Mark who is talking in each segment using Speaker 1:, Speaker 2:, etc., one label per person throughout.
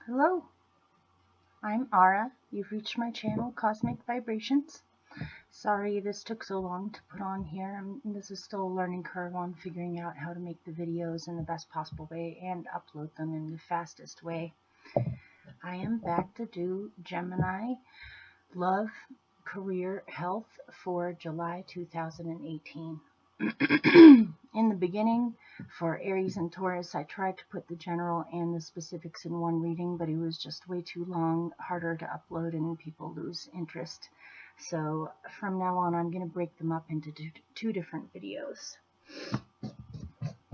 Speaker 1: Hello, I'm Ara. You've reached my channel, Cosmic Vibrations. Sorry this took so long to put on here. This is still a learning curve on figuring out how to make the videos in the best possible way and upload them in the fastest way. I am back to do Gemini Love, Career, Health for July 2018. In the beginning, for Aries and Taurus, I tried to put the general and the specifics in one reading, but it was just way too long, harder to upload, and people lose interest. So from now on, I'm going to break them up into two different videos.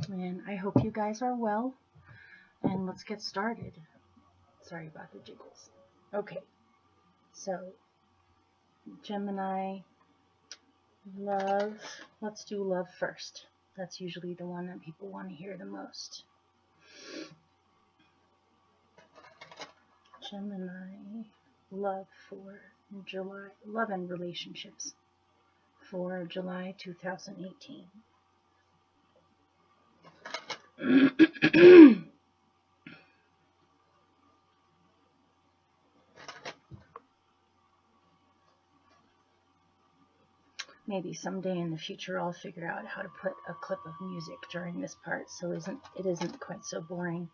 Speaker 1: And I hope you guys are well, and let's get started. Sorry about the jiggles. Okay, so Gemini, love. Let's do love first. That's usually the one that people want to hear the most. Gemini, love for July, love and relationships for July 2018. Maybe someday in the future I'll figure out how to put a clip of music during this part so it isn't quite so boring.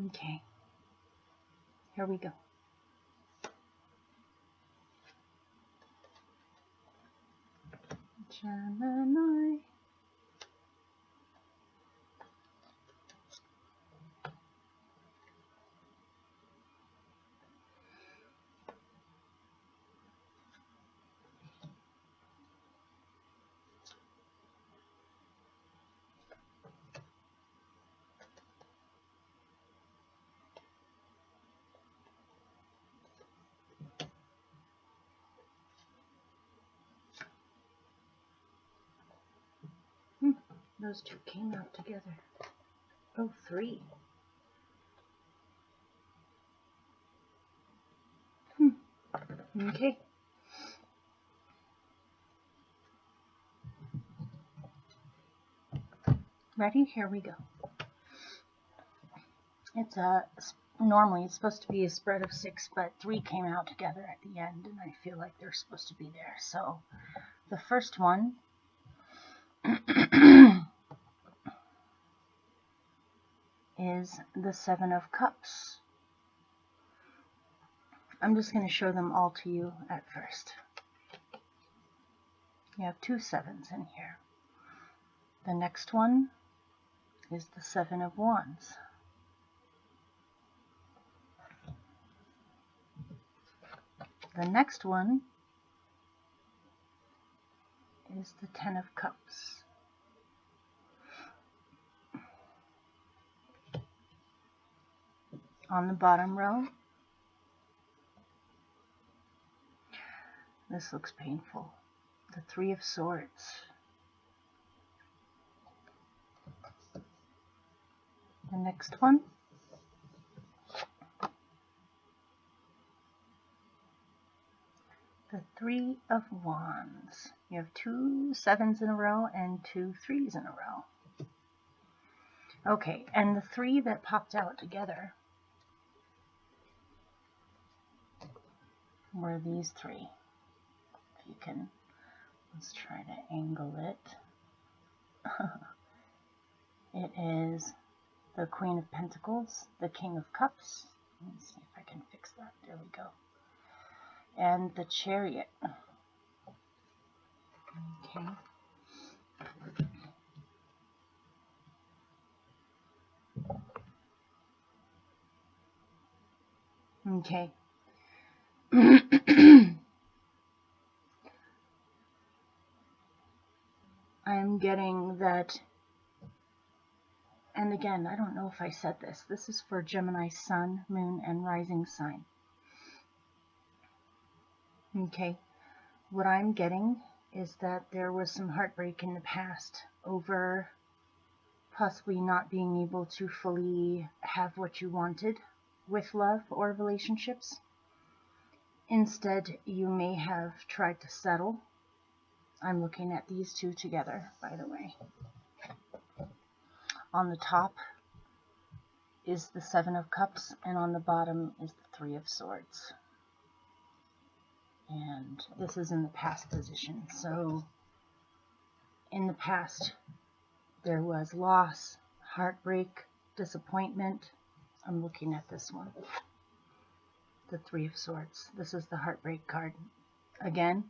Speaker 1: Okay, here we go. Gemini. Those two came out together. Oh, three. Okay. Ready? Here we go. It's normally it's supposed to be a spread of 6, but 3 came out together at the end, and I feel like they're supposed to be there. So the first one is the 7 of Cups. I'm just going to show them all to you at first. You have 2 7s in here. The next one is the 7 of Wands. The next one is the 10 of Cups. On the bottom row, this looks painful, the 3 of Swords. The next one, the 3 of Wands. You have 2 7s in a row and 2 3s in a row. Okay, and the 3 that popped out together were these 3. If you can, let's try to angle it. It is the Queen of Pentacles, the King of Cups. Let's see if I can fix that. There we go. And the Chariot. Okay. Okay. I'm getting that, and again, I don't know if I said this. This is for Gemini Sun, Moon, and Rising sign. Okay. What I'm getting is that there was some heartbreak in the past over possibly not being able to fully have what you wanted with love or relationships. Instead, you may have tried to settle I'm looking at these two together, by the way. On the top is the Seven of Cups, and on the bottom is the Three of Swords. And this is in the past position. So in the past, there was loss, heartbreak, disappointment. I'm looking at this one, the Three of Swords. This is the heartbreak card. Again,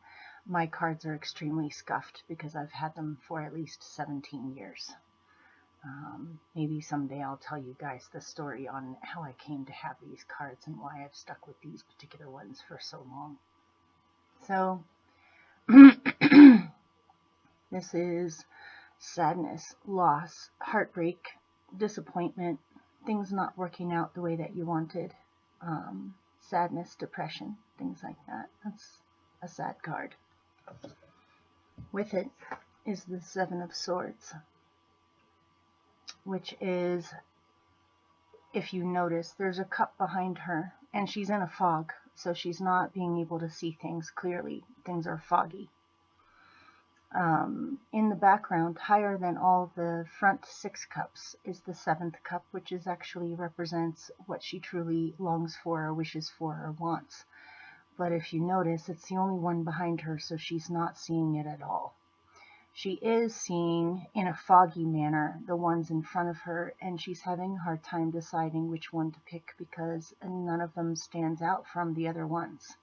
Speaker 1: my cards are extremely scuffed because I've had them for at least 17 years. Maybe someday I'll tell you guys the story on how I came to have these cards and why I've stuck with these particular ones for so long. So, this is sadness, loss, heartbreak, disappointment, things not working out the way that you wanted, sadness, depression, things like that. That's a sad card. With it is the Seven of Swords, which is, if you notice, there's a cup behind her, and she's in a fog, so she's not being able to see things clearly. Things are foggy. In the background, higher than all the front 6 cups, is the 7th cup, which is actually represents what she truly longs for or wishes for or wants. But if you notice, it's the only one behind her, so she's not seeing it at all. She is seeing, in a foggy manner, the ones in front of her, and she's having a hard time deciding which one to pick because none of them stands out from the other ones.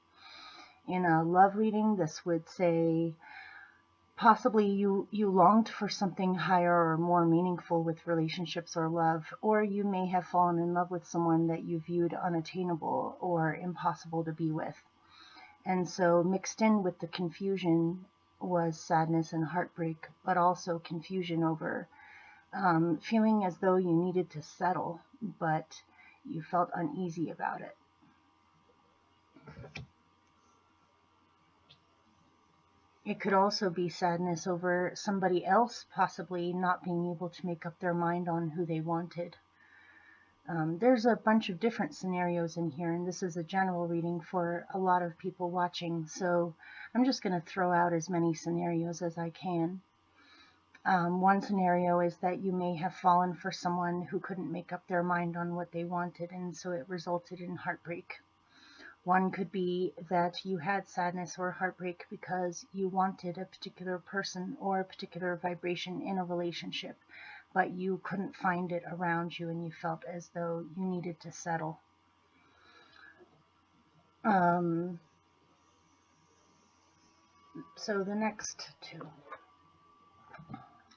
Speaker 1: In a love reading, this would say possibly you longed for something higher or more meaningful with relationships or love, or you may have fallen in love with someone that you viewed unattainable or impossible to be with. And so mixed in with the confusion was sadness and heartbreak, but also confusion over feeling as though you needed to settle, but you felt uneasy about it. It could also be sadness over somebody else possibly not being able to make up their mind on who they wanted. There's a bunch of different scenarios in here, and this is a general reading for a lot of people watching, so I'm just going to throw out as many scenarios as I can. One scenario is that you may have fallen for someone who couldn't make up their mind on what they wanted, and so it resulted in heartbreak. One could be that you had sadness or heartbreak because you wanted a particular person or a particular vibration in a relationship, but you couldn't find it around you and you felt as though you needed to settle. So the next two.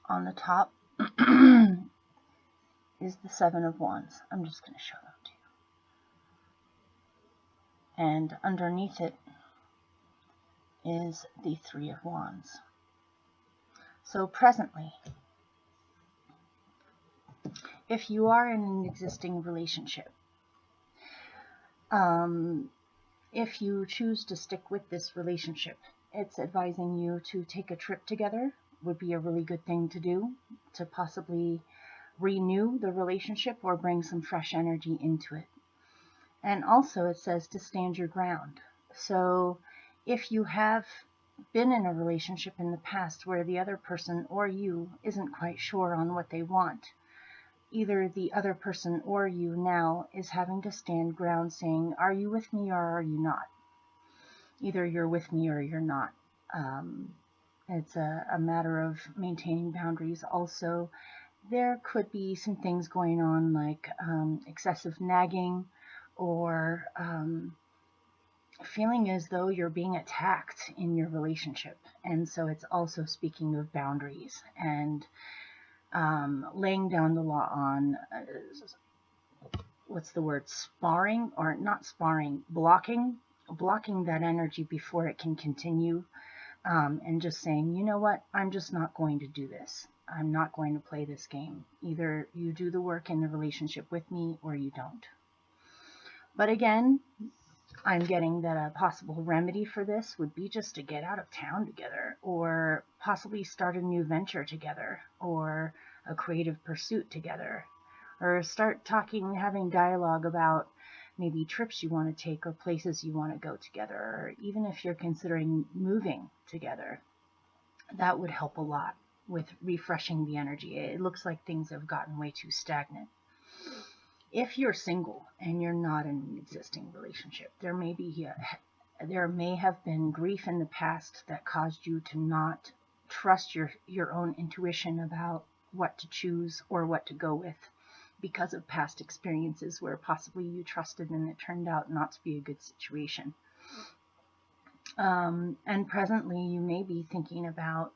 Speaker 1: On the top is the Seven of Wands. I'm just going to show them to you. And underneath it is the Three of Wands. So presently, if you are in an existing relationship, if you choose to stick with this relationship, it's advising you to take a trip together. Would be a really good thing to do to possibly renew the relationship or bring some fresh energy into it. And also it says to stand your ground. So if you have been in a relationship in the past where the other person or you isn't quite sure on what they want, either the other person or you now is having to stand ground saying, are you with me or are you not? Either you're with me or you're not. It's a matter of maintaining boundaries. Also, there could be some things going on like excessive nagging or feeling as though you're being attacked in your relationship. And so it's also speaking of boundaries and laying down the law on, what's the word, sparring, or not sparring, blocking that energy before it can continue. And just saying, you know what, I'm just not going to do this. I'm not going to play this game. Either you do the work in the relationship with me or you don't. But again, I'm getting that a possible remedy for this would be just to get out of town together or possibly start a new venture together or a creative pursuit together or start talking, having dialogue about maybe trips you want to take or places you want to go together, or even if you're considering moving together. That would help a lot with refreshing the energy. It looks like things have gotten way too stagnant. If you're single and you're not in an existing relationship, there may have been grief in the past that caused you to not trust your own intuition about what to choose or what to go with, because of past experiences where possibly you trusted and it turned out not to be a good situation. And presently you may be thinking about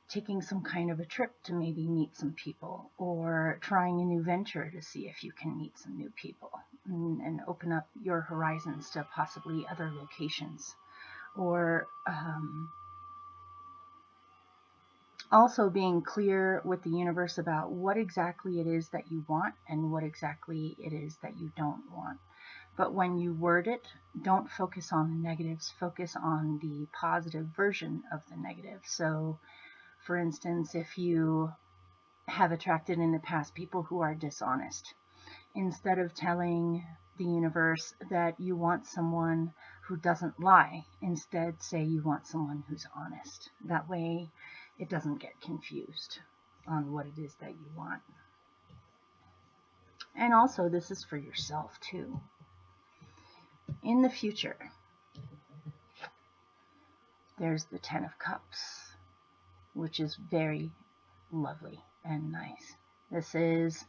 Speaker 1: taking some kind of a trip to maybe meet some people, or trying a new venture to see if you can meet some new people and open up your horizons to possibly other locations. Or also being clear with the universe about what exactly it is that you want and what exactly it is that you don't want. But when you word it, don't focus on the negatives, focus on the positive version of the negative. So for instance, if you have attracted in the past people who are dishonest, instead of telling the universe that you want someone who doesn't lie, instead say you want someone who's honest. That way it doesn't get confused on what it is that you want. And also, this is for yourself too. In the future, there's the 10 of Cups, which is very lovely and nice. This is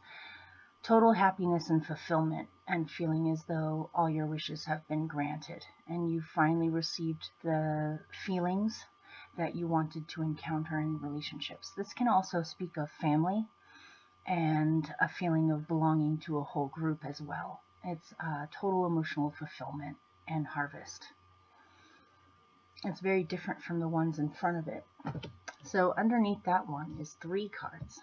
Speaker 1: total happiness and fulfillment, and feeling as though all your wishes have been granted and you finally received the feelings that you wanted to encounter in relationships. This can also speak of family and a feeling of belonging to a whole group as well. It's total emotional fulfillment and harvest. It's very different from the ones in front of it. So underneath that one is 3 cards.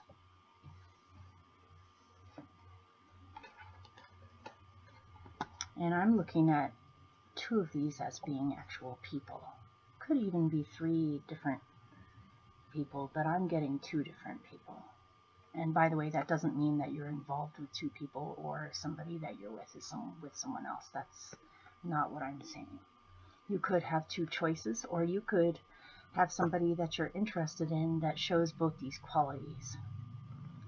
Speaker 1: And I'm looking at 2 of these as being actual people. Could even be 3 different people, but I'm getting 2 different people. And by the way, that doesn't mean that you're involved with 2 people or somebody that you're with is with someone else. That's not what I'm saying. You could have 2 choices, or you could have somebody that you're interested in that shows both these qualities.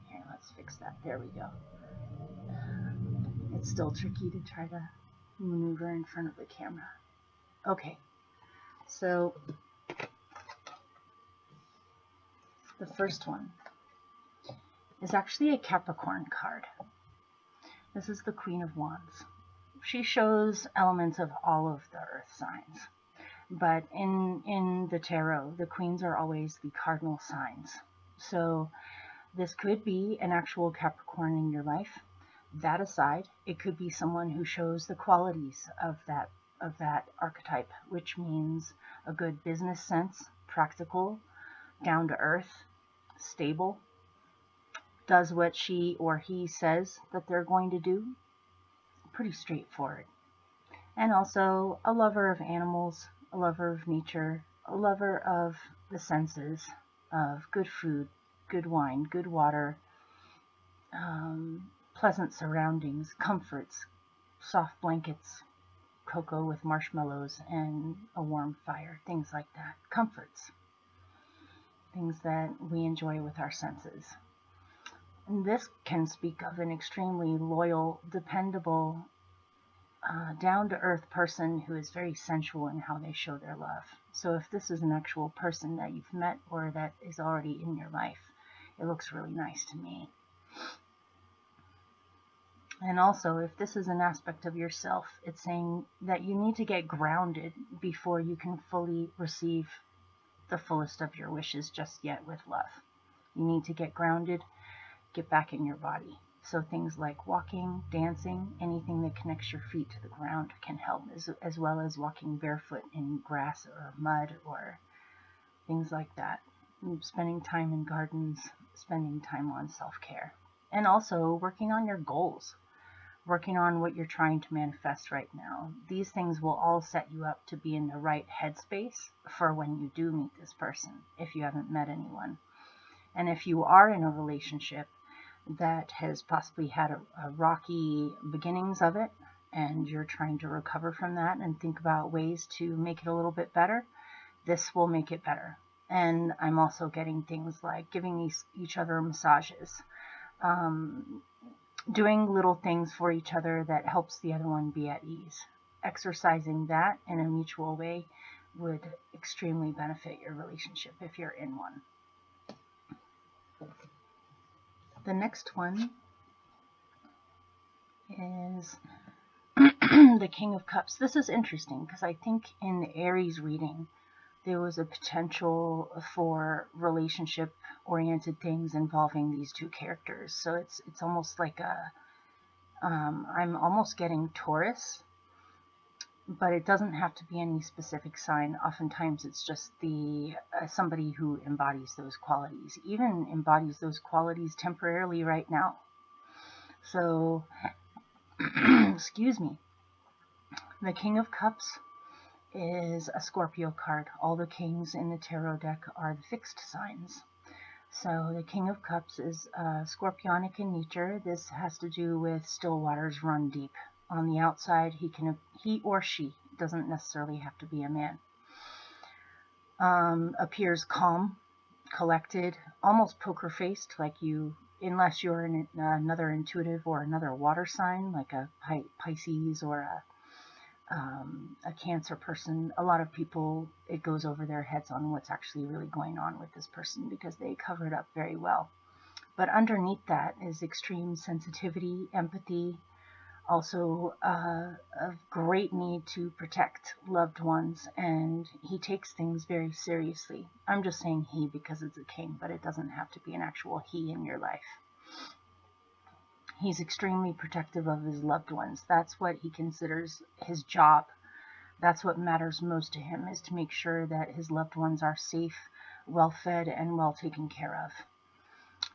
Speaker 1: Here, let's fix that. There we go. It's still tricky to try to maneuver in front of the camera. Okay, so the first one is actually a Capricorn card. This is the Queen of Wands. She shows elements of all of the earth signs, but in the tarot, the queens are always the cardinal signs. So this could be an actual Capricorn in your life. That aside, it could be someone who shows the qualities of that archetype, which means a good business sense, practical, down to earth, stable, does what she or he says that they're going to do. Pretty straightforward. And also a lover of animals, a lover of nature, a lover of the senses, of good food, good wine, good water, pleasant surroundings, comforts, soft blankets, cocoa with marshmallows and a warm fire, things like that. Comforts, things that we enjoy with our senses. And this can speak of an extremely loyal, dependable, down-to-earth person who is very sensual in how they show their love. So if this is an actual person that you've met or that is already in your life, it looks really nice to me. And also, if this is an aspect of yourself, it's saying that you need to get grounded before you can fully receive the fullest of your wishes just yet with love. You need to get grounded, get back in your body. So things like walking, dancing, anything that connects your feet to the ground can help, as well as walking barefoot in grass or mud or things like that. Spending time in gardens, spending time on self-care. And also working on your goals, working on what you're trying to manifest right now. These things will all set you up to be in the right headspace for when you do meet this person, if you haven't met anyone. And if you are in a relationship that has possibly had a rocky beginnings of it, and you're trying to recover from that and think about ways to make it a little bit better, this will make it better. And I'm also getting things like giving each other massages, doing little things for each other that helps the other one be at ease. Exercising that in a mutual way would extremely benefit your relationship if you're in one. The next one is the King of Cups. This is interesting because I think in the Aries reading, there was a potential for relationship-oriented things involving these two characters. So it's almost like I'm almost getting Taurus, but it doesn't have to be any specific sign. Oftentimes it's just the somebody who embodies those qualities, even embodies those qualities temporarily right now. So, excuse me. The King of Cups is a Scorpio card. All the kings in the tarot deck are the fixed signs. So the King of Cups is scorpionic in nature. This has to do with still waters run deep. On the outside, he or she, doesn't necessarily have to be a man, appears calm, collected, almost poker faced, like you, unless you're another intuitive or another water sign, like a Pisces or a Cancer person. A lot of people, it goes over their heads on what's actually really going on with this person because they cover it up very well. But underneath that is extreme sensitivity, empathy, also a great need to protect loved ones, and he takes things very seriously. I'm just saying he because it's a king, but it doesn't have to be an actual he in your life. He's extremely protective of his loved ones. That's what he considers his job. That's what matters most to him, is to make sure that his loved ones are safe, well-fed, and well taken care of.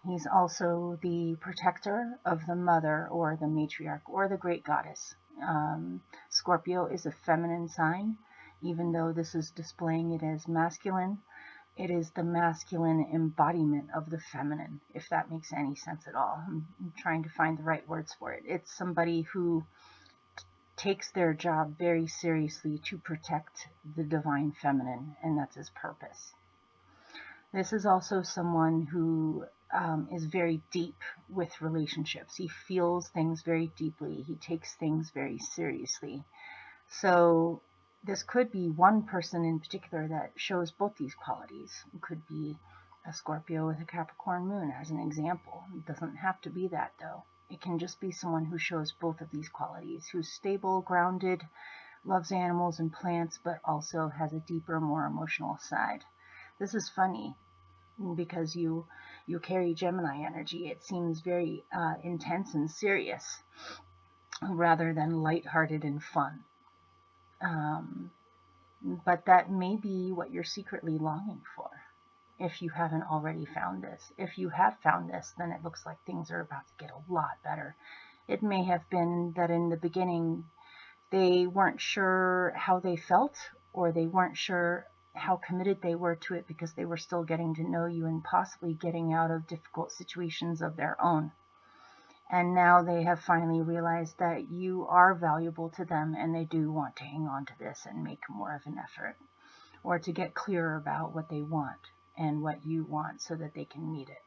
Speaker 1: He's also the protector of the mother or the matriarch or the great goddess. Scorpio is a feminine sign. Even though this is displaying it as masculine, it is the masculine embodiment of the feminine, if that makes any sense at all. I'm trying to find the right words for it. It's somebody who takes their job very seriously to protect the divine feminine, and that's his purpose. This is also someone who is very deep with relationships. He feels things very deeply. He takes things very seriously. So this could be one person in particular that shows both these qualities. It could be a Scorpio with a Capricorn moon as an example. It doesn't have to be that though. It can just be someone who shows both of these qualities, who's stable, grounded, loves animals and plants, but also has a deeper, more emotional side. This is funny because you carry Gemini energy. It seems very intense and serious rather than lighthearted and fun. But that may be what you're secretly longing for, if you haven't already found this. If you have found this, then it looks like things are about to get a lot better. It may have been that in the beginning they weren't sure how they felt, or they weren't sure how committed they were to it because they were still getting to know you and possibly getting out of difficult situations of their own. And now they have finally realized that you are valuable to them, and they do want to hang on to this and make more of an effort, or to get clearer about what they want and what you want so that they can meet it.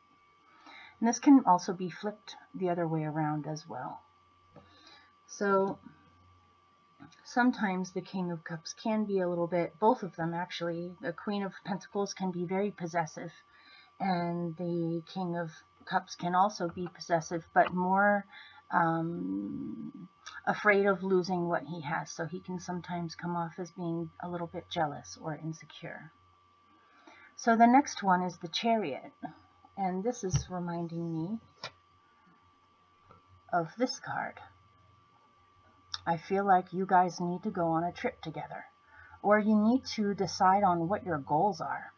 Speaker 1: And this can also be flipped the other way around as well. So sometimes the King of Cups can be a little bit, both of them actually. The Queen of Pentacles can be very possessive, and the King of Cups can also be possessive, but more afraid of losing what he has. So he can sometimes come off as being a little bit jealous or insecure. So the next one is the Chariot, and this is reminding me of this card. I feel like you guys need to go on a trip together, or you need to decide on what your goals are.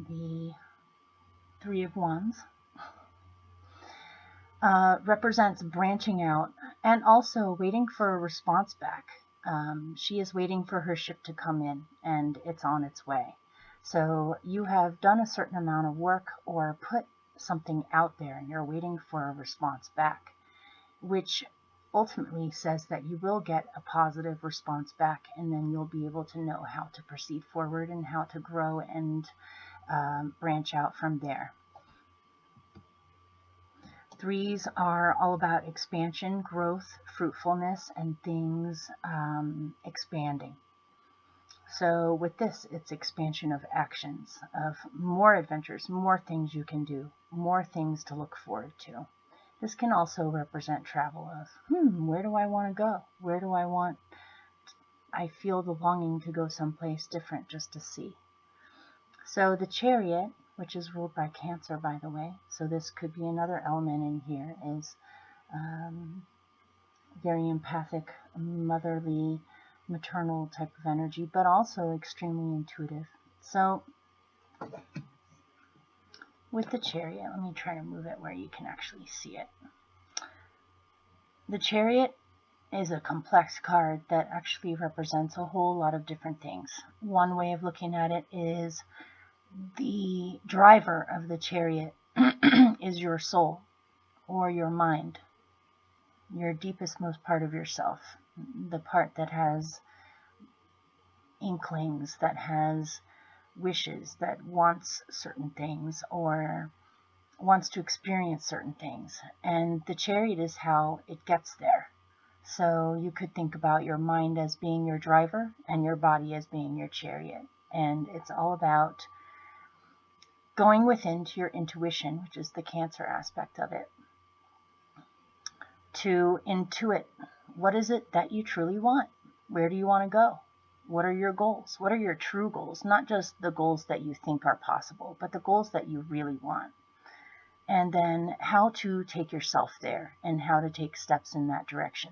Speaker 1: The Three of Wands, represents branching out and also waiting for a response back. She is waiting for her ship to come in, and it's on its way. So you have done a certain amount of work or put something out there, and you're waiting for a response back, which ultimately says that you will get a positive response back, and then you'll be able to know how to proceed forward and how to grow and branch out from there. Threes are all about expansion, growth, fruitfulness, and things expanding. So with this, it's expansion of actions, of more adventures, more things you can do, more things to look forward to. This can also represent travel of, where do I want to go? Where do I feel the longing to go someplace different just to see. So the Chariot, which is ruled by Cancer, by the way, so this could be another element in here, is very empathic, motherly, maternal type of energy, but also extremely intuitive. So with the Chariot, let me try to move it where you can actually see it. The Chariot is a complex card that actually represents a whole lot of different things. One way of looking at it is the driver of the Chariot is your soul or your mind, your deepest, most part of yourself, the part that has inklings, that has wishes, that wants certain things or wants to experience certain things. And the Chariot is how it gets there. So you could think about your mind as being your driver and your body as being your chariot. And it's all about going within to your intuition, which is the Cancer aspect of it, to intuit what is it that you truly want? Where do you want to go? What are your goals? What are your true goals? Not just the goals that you think are possible, but the goals that you really want. And then how to take yourself there and how to take steps in that direction.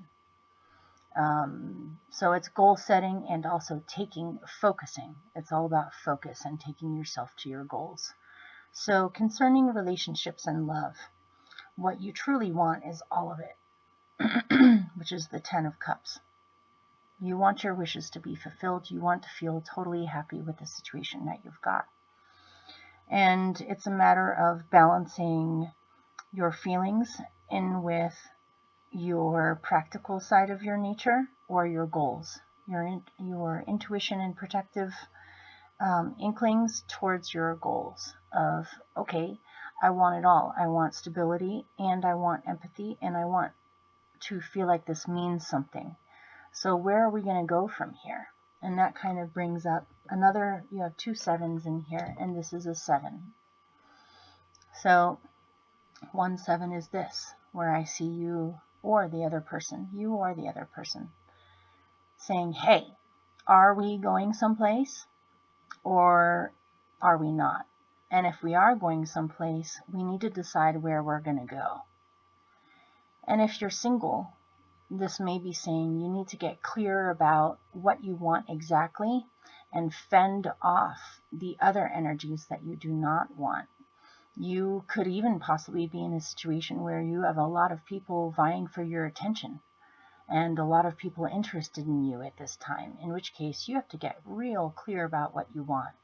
Speaker 1: So it's goal setting and also focusing. It's all about focus and taking yourself to your goals. So concerning relationships and love, what you truly want is all of it, which is the 10 of Cups. You want your wishes to be fulfilled. You want to feel totally happy with the situation that you've got. And it's a matter of balancing your feelings in with your practical side of your nature or your goals, your intuition and protective inklings towards your goals of, okay, I want it all. I want stability and I want empathy and I want to feel like this means something. So where are we going to go from here? And that kind of brings up another, you have 2 sevens in here, and this is a 7. So 1 7 is this, where I see you or the other person, saying, hey, are we going someplace or are we not? And if we are going someplace, we need to decide where we're going to go. And if you're single, this may be saying you need to get clear about what you want exactly and fend off the other energies that you do not want. You could even possibly be in a situation where you have a lot of people vying for your attention and a lot of people interested in you at this time, in which case you have to get real clear about what you want.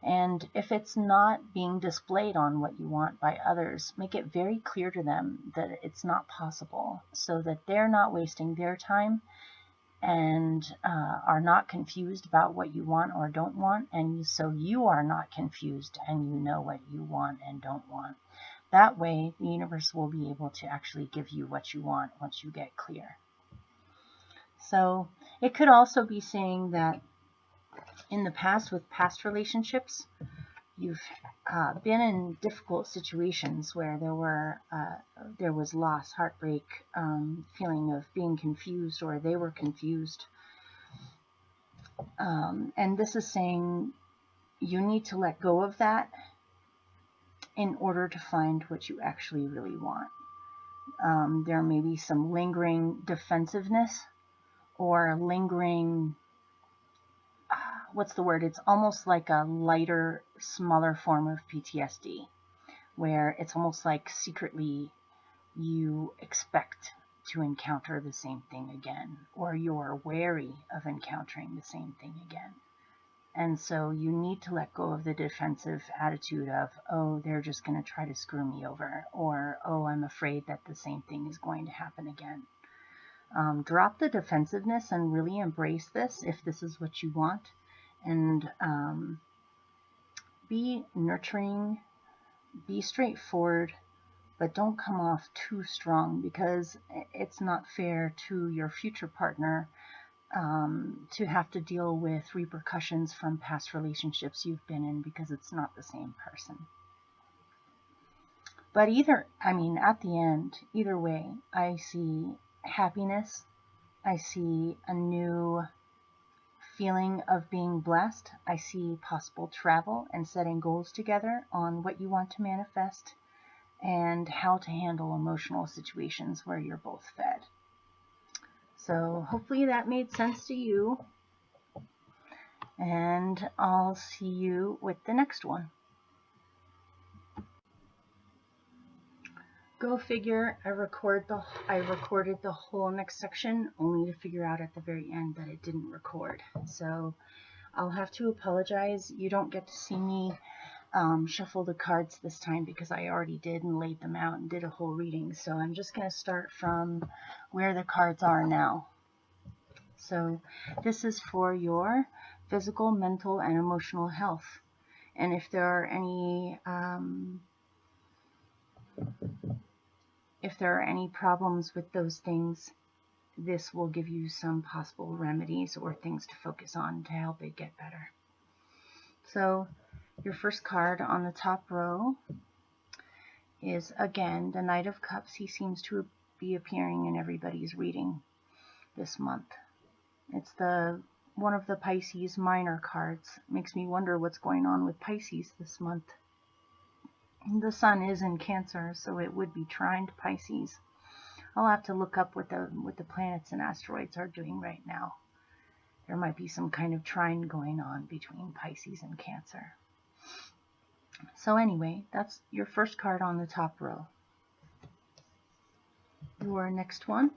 Speaker 1: And if it's not being displayed on what you want by others, make it very clear to them that it's not possible, so that they're not wasting their time and are not confused about what you want or don't want, and so you are not confused and you know what you want and don't want. That way, the universe will be able to actually give you what you want once you get clear. So it could also be saying that in the past, with past relationships, you've been in difficult situations where there was loss, heartbreak, feeling of being confused, or they were confused. And this is saying you need to let go of that in order to find what you actually really want. There may be some lingering defensiveness or lingering, what's the word? It's almost like a lighter, smaller form of PTSD, where it's almost like secretly you expect to encounter the same thing again, or you're wary of encountering the same thing again. And so you need to let go of the defensive attitude of, oh, they're just going to try to screw me over, or, oh, I'm afraid that the same thing is going to happen again. Drop the defensiveness and really embrace this if this is what you want. And be nurturing, be straightforward, but don't come off too strong, because it's not fair to your future partner to have to deal with repercussions from past relationships you've been in, because it's not the same person. But at the end, either way, I see happiness. I see a new feeling of being blessed. I see possible travel and setting goals together on what you want to manifest and how to handle emotional situations where you're both fed. So hopefully that made sense to you, and I'll see you with the next one. Go figure, I recorded the whole next section only to figure out at the very end that it didn't record. So I'll have to apologize. You don't get to see me shuffle the cards this time, because I already did and laid them out and did a whole reading. So I'm just going to start from where the cards are now. So this is for your physical, mental, and emotional health. And if there are any problems with those things, this will give you some possible remedies or things to focus on to help it get better. So your first card on the top row is, again, the Knight of Cups. He seems to be appearing in everybody's reading this month. It's one of the Pisces minor cards. Makes me wonder what's going on with Pisces this month. The sun is in Cancer, so it would be trine to Pisces. I'll have to look up what the planets and asteroids are doing right now. There might be some kind of trine going on between Pisces and Cancer. So anyway, that's your first card on the top row. Your next one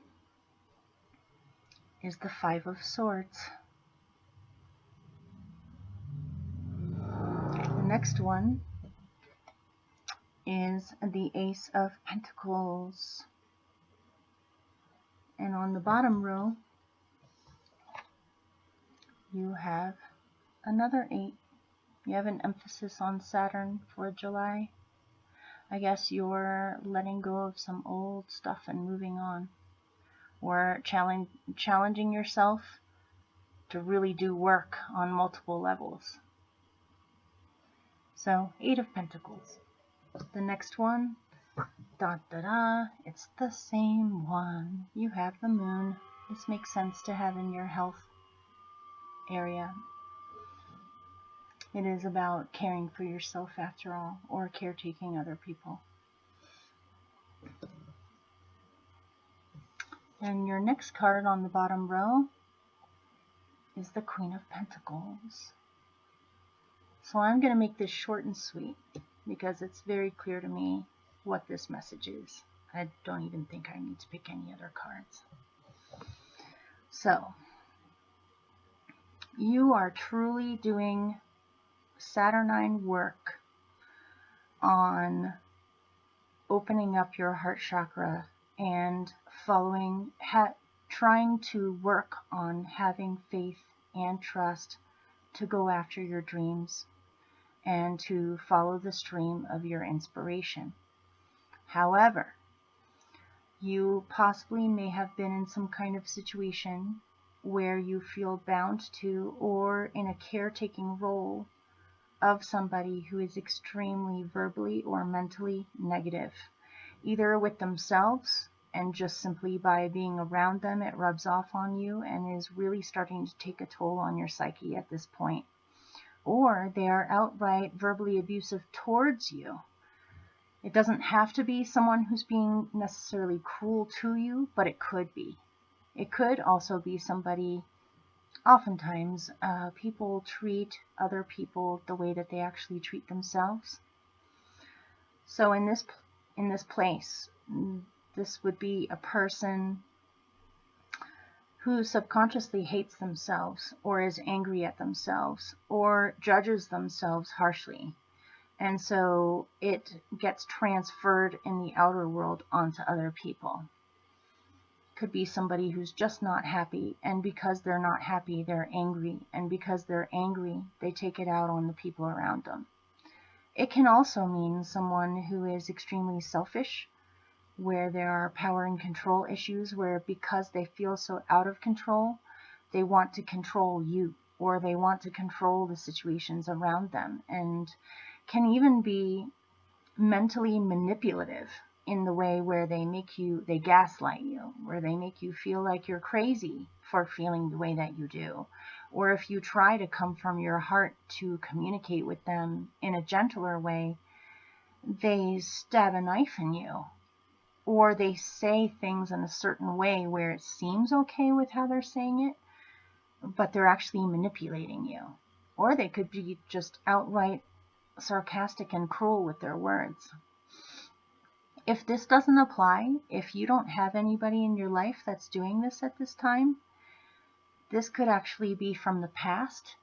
Speaker 1: is the Five of Swords. The next one is the Ace of Pentacles. And on the bottom row, you have another 8. You have an emphasis on Saturn for July. I guess you're letting go of some old stuff and moving on, or challenging yourself to really do work on multiple levels. So 8 of Pentacles. The next one, it's the same one. You have the Moon. This makes sense to have in your health area. It is about caring for yourself after all, or caretaking other people. And your next card on the bottom row is the Queen of Pentacles. So I'm going to make this short and sweet, because it's very clear to me what this message is. I don't even think I need to pick any other cards. So, you are truly doing Saturnine work on opening up your heart chakra and trying to work on having faith and trust to go after your dreams and to follow the stream of your inspiration. However, you possibly may have been in some kind of situation where you feel bound to, or in a caretaking role of somebody who is extremely verbally or mentally negative, either with themselves, and just simply by being around them it rubs off on you and is really starting to take a toll on your psyche at this point, or they are outright verbally abusive towards you. It doesn't have to be someone who's being necessarily cruel to you, but it could be. It could also be somebody. Oftentimes, people treat other people the way that they actually treat themselves. So in this place, this would be a person who subconsciously hates themselves, or is angry at themselves, or judges themselves harshly. And so it gets transferred in the outer world onto other people. could be somebody who's just not happy, and because they're not happy, they're angry, and because they're angry, they take it out on the people around them. It can also mean someone who is extremely selfish, where there are power and control issues, where because they feel so out of control, they want to control you, or they want to control the situations around them, and can even be mentally manipulative in the way where they gaslight you, where they make you feel like you're crazy for feeling the way that you do. Or if you try to come from your heart to communicate with them in a gentler way, they stab a knife in you. Or they say things in a certain way where it seems okay with how they're saying it, but they're actually manipulating you. Or they could be just outright sarcastic and cruel with their words. If this doesn't apply, if you don't have anybody in your life that's doing this at this time, this could actually be from the past.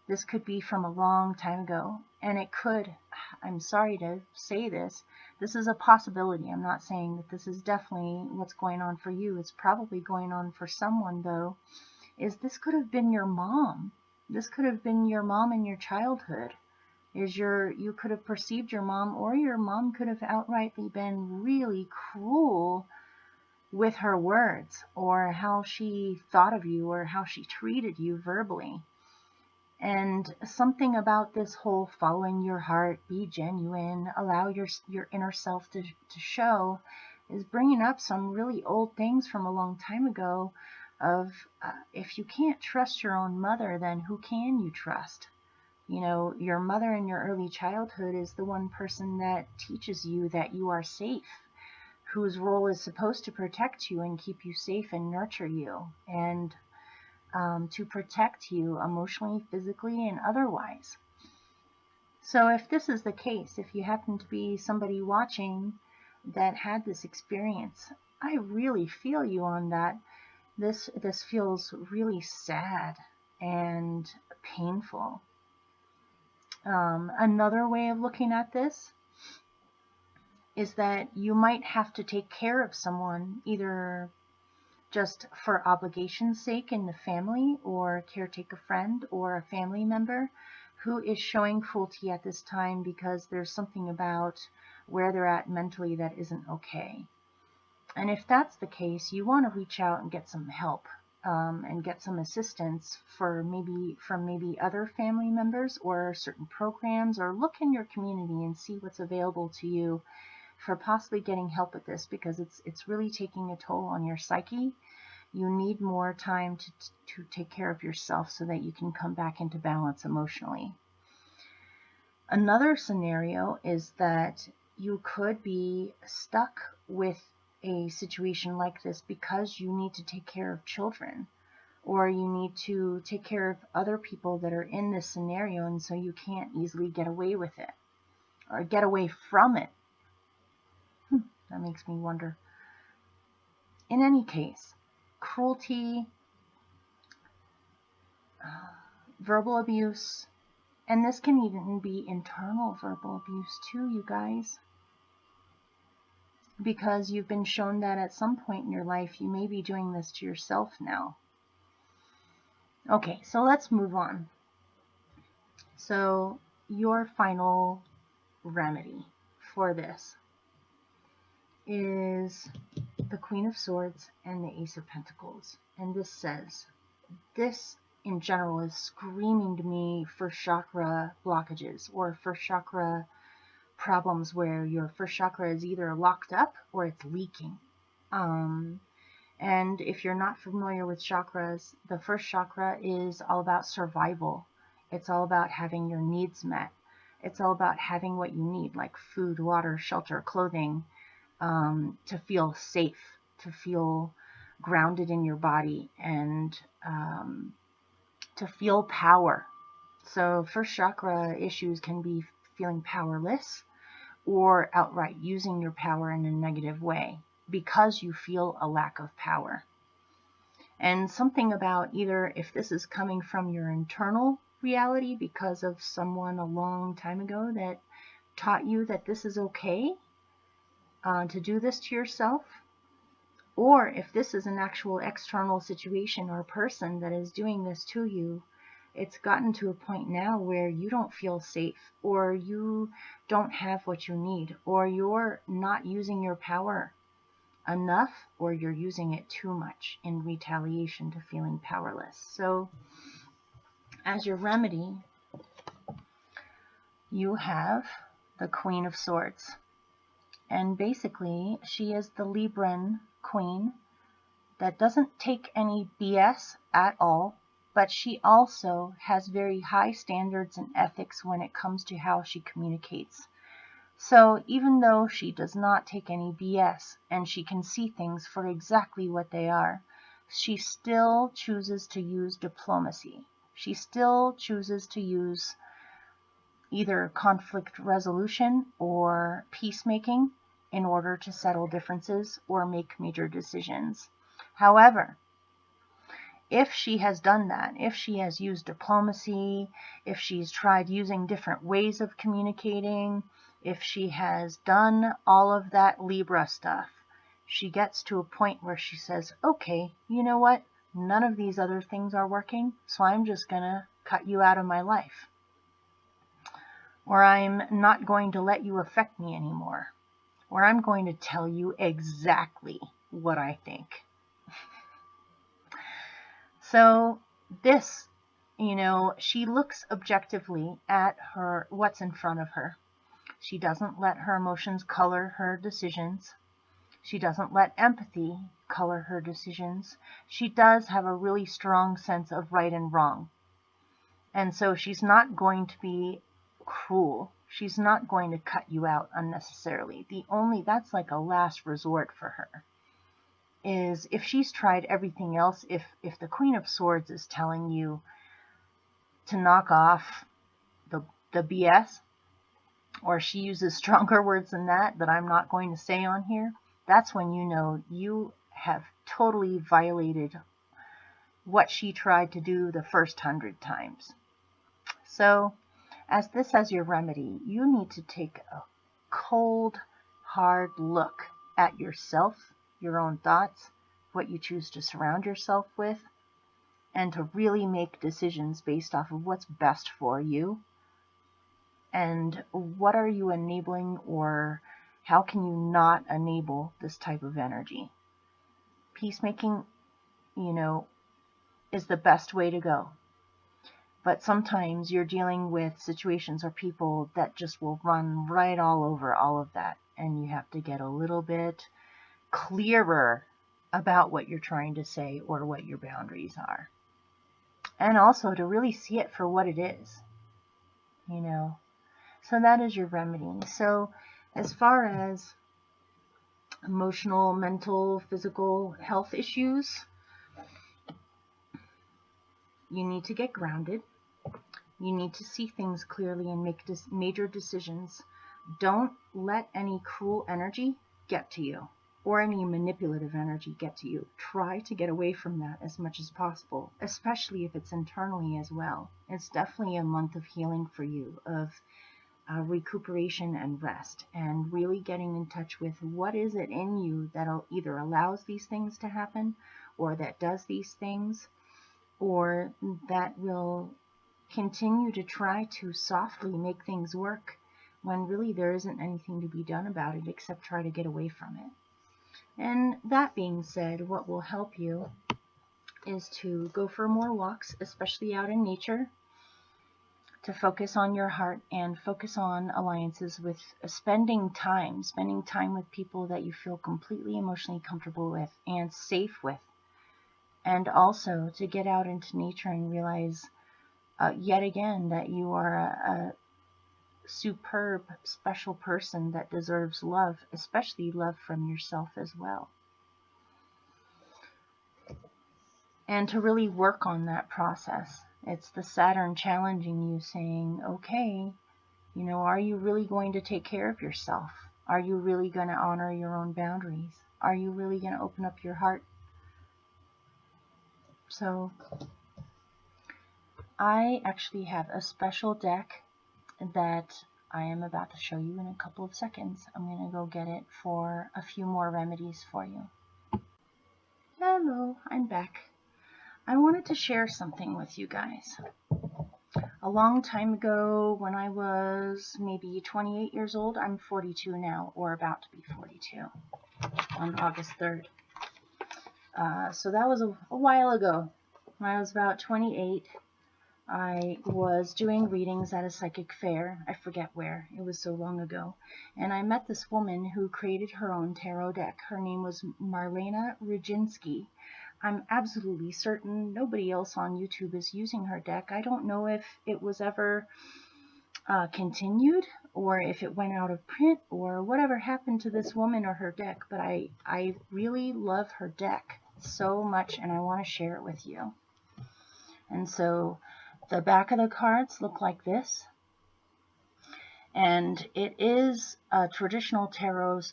Speaker 1: This could be from a long time ago. And it could, I'm sorry to say this is a possibility. I'm not saying that this is definitely what's going on for you. It's probably going on for someone, though, is this could have been your mom. This could have been your mom in your childhood. You could have perceived your mom, or your mom could have outrightly been really cruel with her words, or how she thought of you, or how she treated you verbally. And something about this whole following your heart, be genuine, allow your inner self to show, is bringing up some really old things from a long time ago of if you can't trust your own mother, then who can you trust? You know, your mother in your early childhood is the one person that teaches you that you are safe, whose role is supposed to protect you and keep you safe and nurture you, and to protect you emotionally, physically, and otherwise. So if this is the case, if you happen to be somebody watching that had this experience, I really feel you on that. This feels really sad and painful. Another way of looking at this is that you might have to take care of someone, either just for obligation's sake in the family, or caretake a friend or a family member who is showing cruelty at this time because there's something about where they're at mentally that isn't okay. And if that's the case, you want to reach out and get some help. And get some assistance from maybe other family members or certain programs, or look in your community and see what's available to you for possibly getting help with this, because it's really taking a toll on your psyche. You need more time to take care of yourself so that you can come back into balance emotionally. Another scenario is that you could be stuck with a situation like this because you need to take care of children, or you need to take care of other people that are in this scenario, and so you can't easily get away with it or get away from it. That makes me wonder. In any case, cruelty, verbal abuse, and this can even be internal verbal abuse too, you guys, because you've been shown that at some point in your life you may be doing this to yourself now. Okay, so let's move on. So your final remedy for this is the Queen of Swords and the Ace of Pentacles. And this says, this in general is screaming to me first chakra blockages, or first chakra problems where your first chakra is either locked up or it's leaking. And if you're not familiar with chakras, the first chakra is all about survival. It's all about having your needs met. It's all about having what you need, like food, water, shelter, clothing, to feel safe, to feel grounded in your body, and to feel power. So first chakra issues can be feeling powerless, or outright using your power in a negative way because you feel a lack of power. And something about either if this is coming from your internal reality because of someone a long time ago that taught you that this is okay to do this to yourself, Or if this is an actual external situation or person that is doing this to you, it's gotten to a point now where you don't feel safe, or you don't have what you need, or you're not using your power enough, or you're using it too much in retaliation to feeling powerless. So as your remedy, you have the Queen of Swords. And basically, she is the Libran queen that doesn't take any BS at all, but she also has very high standards and ethics when it comes to how she communicates. So even though she does not take any BS and she can see things for exactly what they are, she still chooses to use diplomacy. She still chooses to use either conflict resolution or peacemaking in order to settle differences or make major decisions. However, if she has done that, if she has used diplomacy, if she's tried using different ways of communicating, if she has done all of that Libra stuff, she gets to a point where she says, okay, you know what? None of these other things are working, so I'm just going to cut you out of my life. Or I'm not going to let you affect me anymore. Or I'm going to tell you exactly what I think. So this, she looks objectively at what's in front of her. She doesn't let her emotions color her decisions. She doesn't let empathy color her decisions. She does have a really strong sense of right and wrong. And so she's not going to be cruel. She's not going to cut you out unnecessarily. That's like a last resort for her. Is if she's tried everything else, if the Queen of Swords is telling you to knock off the BS, or she uses stronger words than that I'm not going to say on here, that's when you know you have totally violated what she tried to do the first 100 times. So as your remedy, you need to take a cold, hard look at yourself, your own thoughts, what you choose to surround yourself with, and to really make decisions based off of what's best for you, and what are you enabling, or how can you not enable this type of energy. Peacemaking, is the best way to go. But sometimes you're dealing with situations or people that just will run right all over all of that, and you have to get a little bit clearer about what you're trying to say or what your boundaries are. And also to really see it for what it is, So that is your remedy. So as far as emotional, mental, physical health issues, you need to get grounded. You need to see things clearly and make major decisions. Don't let any cruel energy get to you, or any manipulative energy get to you. Try to get away from that as much as possible, especially if it's internally as well. It's definitely a month of healing for you, of recuperation and rest, and really getting in touch with what is it in you that either allows these things to happen, or that does these things, or that will continue to try to softly make things work when really there isn't anything to be done about it except try to get away from it. And that being said, what will help you is to go for more walks, especially out in nature, to focus on your heart and focus on alliances with spending time with people that you feel completely emotionally comfortable with and safe with. And also to get out into nature and realize yet again that you are a superb, special person that deserves love, especially love from yourself as well. And to really work on that process. It's the Saturn challenging you, saying, okay, are you really going to take care of yourself? Are you really going to honor your own boundaries? Are you really going to open up your heart? So I actually have a special deck that I am about to show you in a couple of seconds. I'm going to go get it for a few more remedies for you. Hello, I'm back. I wanted to share something with you guys. A long time ago, when I was maybe 28 years old, I'm 42 now, or about to be 42 on August 3rd. So that was a while ago. When I was about 28, I was doing readings at a psychic fair. I forget where. It was so long ago. And I met this woman who created her own tarot deck. Her name was Marlena Rudzinski. I'm absolutely certain nobody else on YouTube is using her deck. I don't know if it was ever continued or if it went out of print or whatever happened to this woman or her deck, but I really love her deck so much and I want to share it with you. And so the back of the cards look like this, and it is a traditional tarot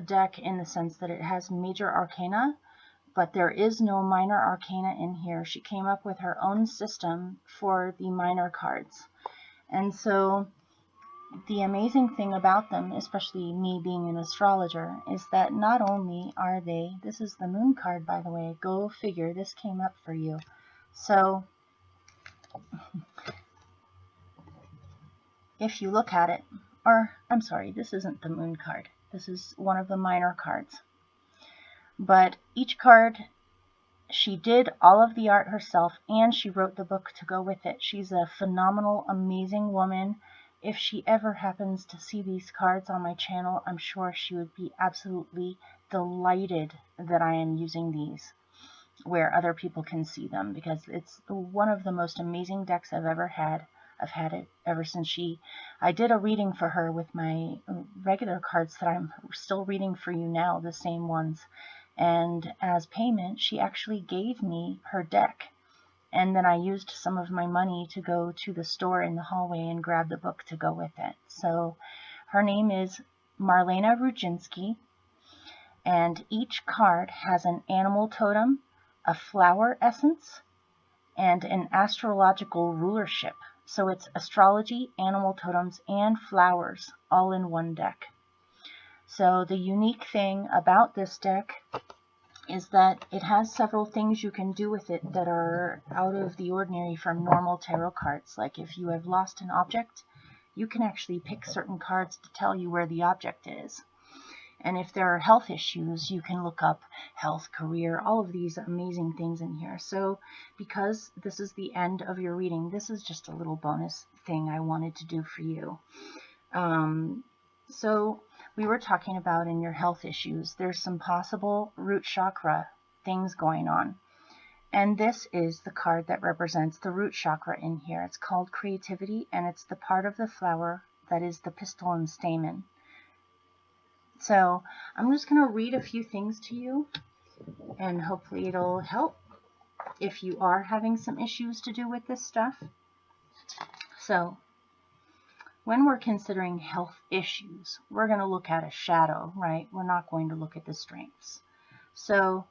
Speaker 1: deck in the sense that it has major arcana, but there is no minor arcana in here. She came up with her own system for the minor cards. And so the amazing thing about them, especially me being an astrologer, is that not only are they, this is the moon card, by the way, go figure, this came up for you. So if you look at it, or I'm sorry, this isn't the moon card. This is one of the minor cards. But each card, she did all of the art herself and she wrote the book to go with it. She's a phenomenal, amazing woman. If she ever happens to see these cards on my channel, I'm sure she would be absolutely delighted that I am using these where other people can see them, because it's one of the most amazing decks I've ever had. I've had it ever since I did a reading for her with my regular cards that I'm still reading for you now, the same ones. And as payment, she actually gave me her deck. And then I used some of my money to go to the store in the hallway and grab the book to go with it. So her name is Marlena Rudzinski. And each card has an animal totem, a flower essence, and an astrological rulership. So it's astrology, animal totems, and flowers all in one deck. So the unique thing about this deck is that it has several things you can do with it that are out of the ordinary from normal tarot cards. Like if you have lost an object, you can actually pick certain cards to tell you where the object is. And if there are health issues, you can look up health, career, all of these amazing things in here. So because this is the end of your reading, this is just a little bonus thing I wanted to do for you. So we were talking about in your health issues, there's some possible root chakra things going on. And this is the card that represents the root chakra in here. It's called creativity, and it's the part of the flower that is the pistil and stamen. So I'm just going to read a few things to you, and hopefully it'll help if you are having some issues to do with this stuff. So when we're considering health issues, we're going to look at a shadow, right? We're not going to look at the strengths. So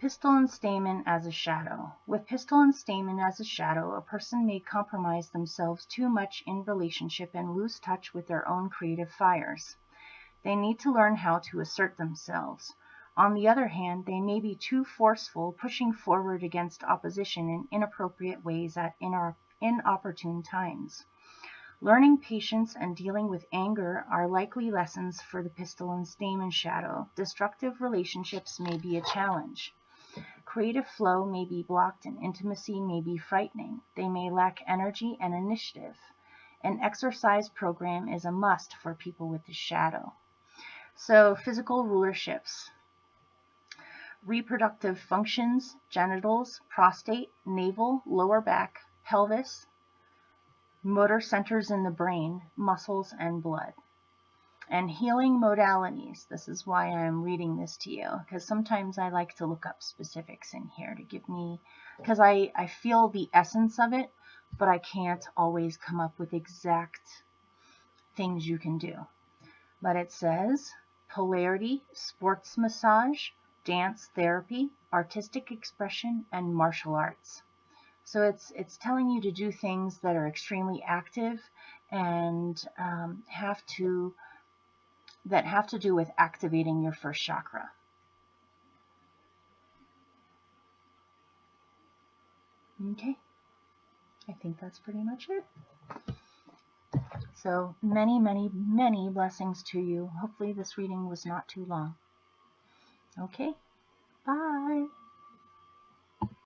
Speaker 1: pistil and stamen as a shadow. With pistil and stamen as a shadow, a person may compromise themselves too much in relationship and lose touch with their own creative fires. They need to learn how to assert themselves. On the other hand, they may be too forceful, pushing forward against opposition in inappropriate ways at inopportune times. Learning patience and dealing with anger are likely lessons for the pistil and stamen shadow. Destructive relationships may be a challenge. Creative flow may be blocked and intimacy may be frightening. They may lack energy and initiative. An exercise program is a must for people with the shadow. So physical rulerships. Reproductive functions, genitals, prostate, navel, lower back, pelvis, motor centers in the brain, muscles, and blood. And healing modalities. This is why I'm reading this to you, because sometimes I like to look up specifics in here to give me, because I feel the essence of it, but I can't always come up with exact things you can do. But it says polarity, sports massage, dance therapy, artistic expression, and martial arts. So it's telling you to do things that are extremely active and have to do with activating your first chakra. Okay, I think that's pretty much it. So many, many, many blessings to you. Hopefully this reading was not too long. Okay, bye.